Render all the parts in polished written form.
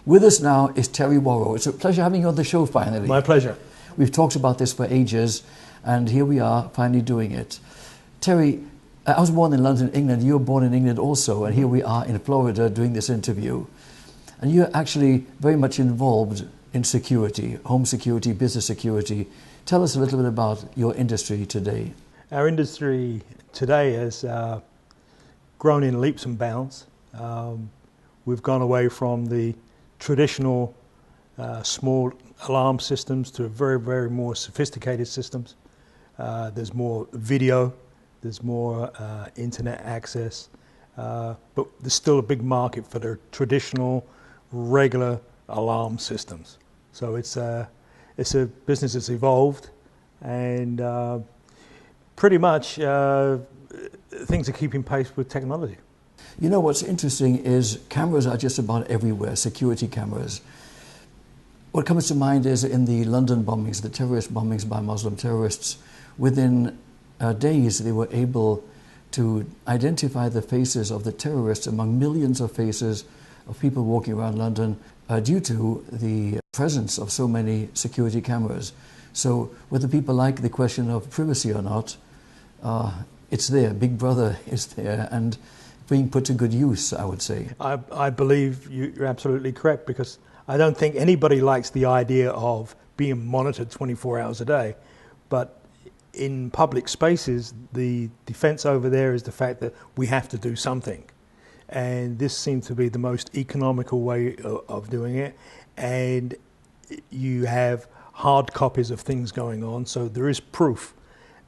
With us now is Terry Worrow. It's a pleasure having you on the show finally. My pleasure. We've talked about this for ages, and here we are finally doing it. Terry, I was born in London, England. You were born in England also, and here we are in Florida doing this interview. And you're actually very much involved in security, home security, business security. Tell us a little bit about your industry today. Our industry today has grown in leaps and bounds. We've gone away from the traditional small alarm systems to very, very more sophisticated systems. There's more video, there's more internet access, but there's still a big market for the traditional, regular alarm systems. So it's a business that's evolved, and pretty much things are keeping pace with technology. You know, what's interesting is cameras are just about everywhere, security cameras. What comes to mind is in the London bombings, the terrorist bombings by Muslim terrorists, within days they were able to identify the faces of the terrorists among millions of faces of people walking around London due to the presence of so many security cameras. So whether people like the question of privacy or not, it's there, Big Brother is there, and being put to good use, I would say. I believe you're absolutely correct, because I don't think anybody likes the idea of being monitored 24 hours a day. But in public spaces, the defense over there is the fact that we have to do something. And this seems to be the most economical way of doing it. And you have hard copies of things going on, so there is proof.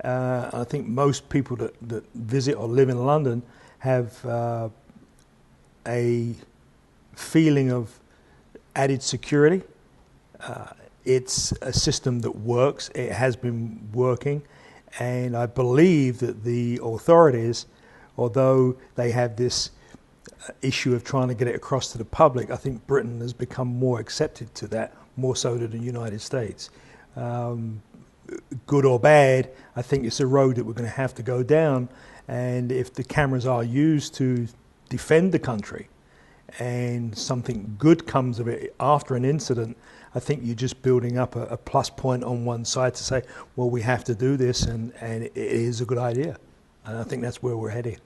I think most people that visit or live in London have a feeling of added security. It's a system that works. It has been working, and I believe that the authorities, although they have this issue of trying to get it across to the public, I think Britain has become more accepted to that, more so than the United States. Good or bad, I think it's a road that we're going to have to go down. And if the cameras are used to defend the country and something good comes of it after an incident, I think you're just building up a plus point on one side to say, well, we have to do this, and it is a good idea. And I think that's where we're heading.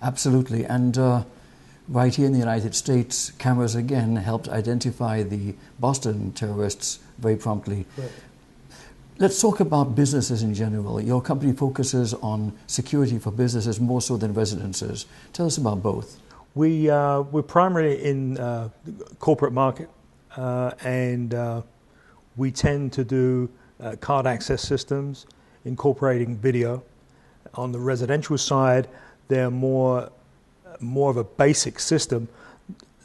Absolutely. And right here in the United States, cameras again helped identify the Boston terrorists very promptly. Right. Let's talk about businesses in general. Your company focuses on security for businesses more so than residences. Tell us about both. We're primarily in the corporate market, and we tend to do card access systems incorporating video. On the residential side, they're more of a basic system,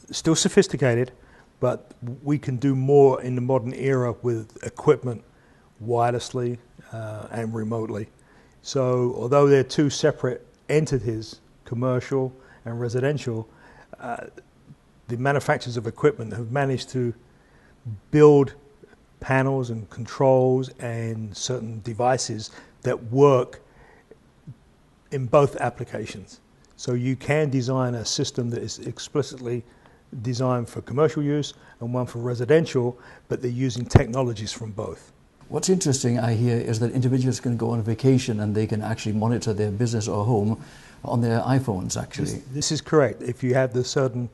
still sophisticated, but we can do more in the modern era with equipment wirelessly and remotely. So although they're two separate entities, commercial and residential, the manufacturers of equipment have managed to build panels and controls and certain devices that work in both applications. So you can design a system that is explicitly designed for commercial use and one for residential, but they're using technologies from both. What's interesting, I hear, is that individuals can go on vacation and they can actually monitor their business or home on their iPhones, actually. This is correct. If you have the certain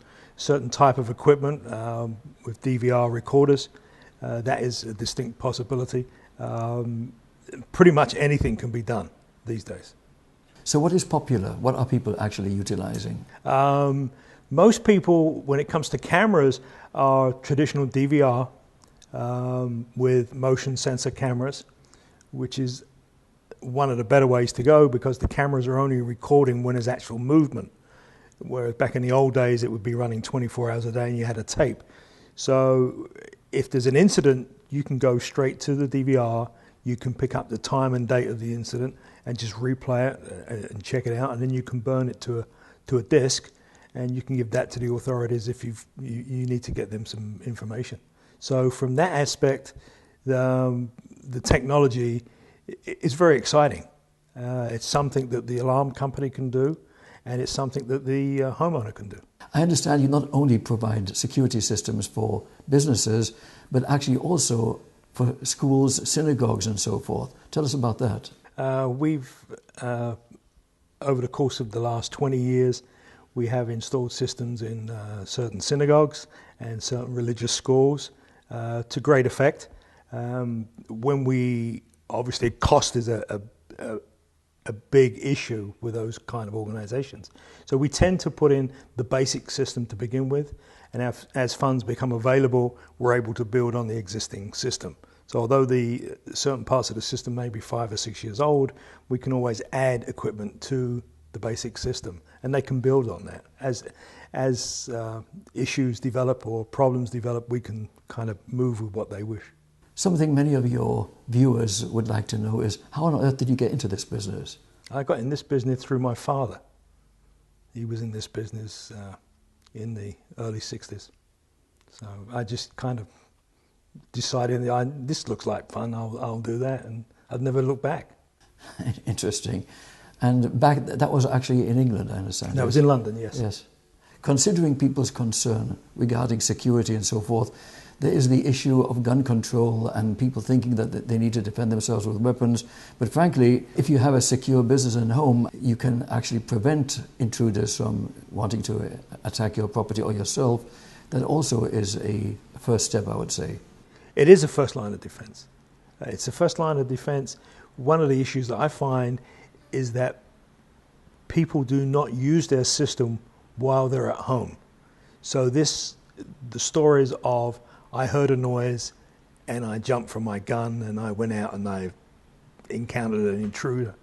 type of equipment with DVR recorders, that is a distinct possibility. Pretty much anything can be done these days. So what is popular? What are people actually utilizing? Most people, when it comes to cameras, are traditional DVR with motion sensor cameras, which is one of the better ways to go, because the cameras are only recording when there's actual movement. Whereas back in the old days, it would be running 24 hours a day and you had a tape. So if there's an incident, you can go straight to the DVR, you can pick up the time and date of the incident and just replay it and check it out, and then you can burn it to a disk, and you can give that to the authorities if you need to get them some information. So from that aspect, the technology is very exciting. It's something that the alarm company can do, and it's something that the homeowner can do. I understand you not only provide security systems for businesses, but actually also for schools, synagogues, and so forth. Tell us about that. We've, over the course of the last 20 years, we have installed systems in certain synagogues and certain religious schools to great effect. Obviously cost is a big issue with those kind of organizations. So we tend to put in the basic system to begin with, and as funds become available, we're able to build on the existing system. So although the certain parts of the system may be 5 or 6 years old, we can always add equipment to the basic system, and they can build on that. As issues develop or problems develop, we can kind of move with what they wish. Something many of your viewers would like to know is, how on earth did you get into this business? I got in this business through my father. He was in this business in the early 60s. So I just kind of decided, this looks like fun, I'll do that, and I've never looked back. Interesting. And that was actually in England, I understand. That was in London, yes. Yes. Considering people's concern regarding security and so forth, there is the issue of gun control and people thinking that they need to defend themselves with weapons. But frankly, if you have a secure business and home, you can actually prevent intruders from wanting to attack your property or yourself. That also is a first step, I would say. It is a first line of defense. It's a first line of defense. One of the issues that I find is that people do not use their system while they're at home. So the stories of, I heard a noise and I jumped from my gun and I went out and I encountered an intruder.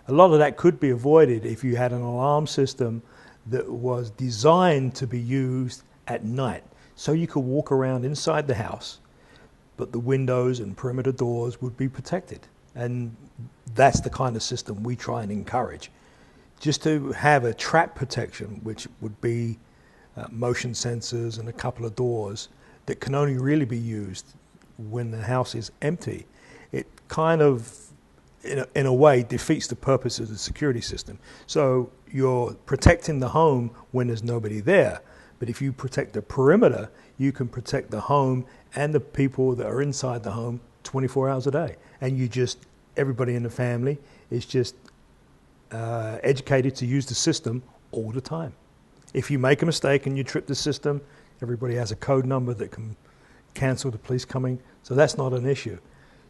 A lot of that could be avoided if you had an alarm system that was designed to be used at night. So you could walk around inside the house, but the windows and perimeter doors would be protected. And that's the kind of system we try and encourage. Just to have a trap protection, which would be motion sensors and a couple of doors that can only really be used when the house is empty, it kind of, in a way, defeats the purpose of the security system. So you're protecting the home when there's nobody there. But if you protect the perimeter, you can protect the home and the people that are inside the home 24 hours a day. And everybody in the family is just educated to use the system all the time. If you make a mistake and you trip the system, everybody has a code number that can cancel the police coming. So that's not an issue.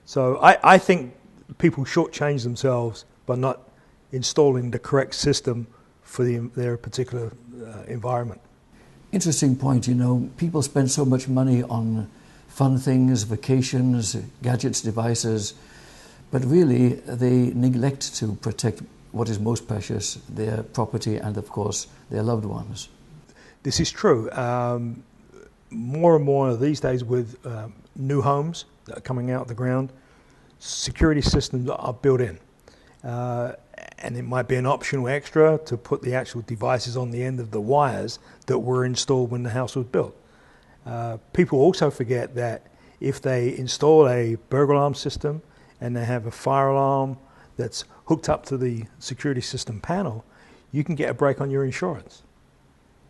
So I think people shortchange themselves by not installing the correct system for their particular environment. Interesting point. People spend so much money on fun things, vacations, gadgets, devices, but really they neglect to protect what is most precious, their property and, of course, their loved ones. This is true. More and more these days with new homes that are coming out of the ground, security systems are built in. And it might be an optional extra to put the actual devices on the end of the wires that were installed when the house was built. People also forget that if they install a burglar alarm system and they have a fire alarm that's hooked up to the security system panel, you can get a break on your insurance,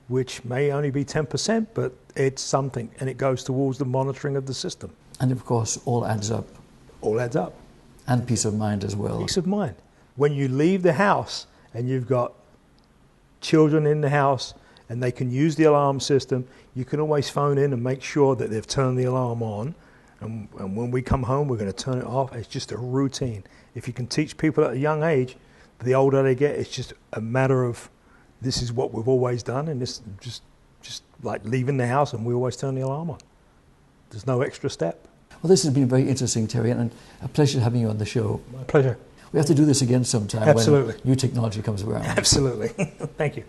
which may only be 10%, but it's something, and it goes towards the monitoring of the system. And of course, all adds up. All adds up. And peace of mind as well. Peace of mind. When you leave the house and you've got children in the house and they can use the alarm system, you can always phone in and make sure that they've turned the alarm on. And when we come home, we're going to turn it off. It's just a routine. If you can teach people at a young age, the older they get, it's just a matter of, this is what we've always done, and this just like leaving the house and we always turn the alarm on. There's no extra step. Well, this has been very interesting, Terry, and a pleasure having you on the show. My pleasure. We have to do this again sometime. Absolutely. When new technology comes around. Absolutely. Thank you.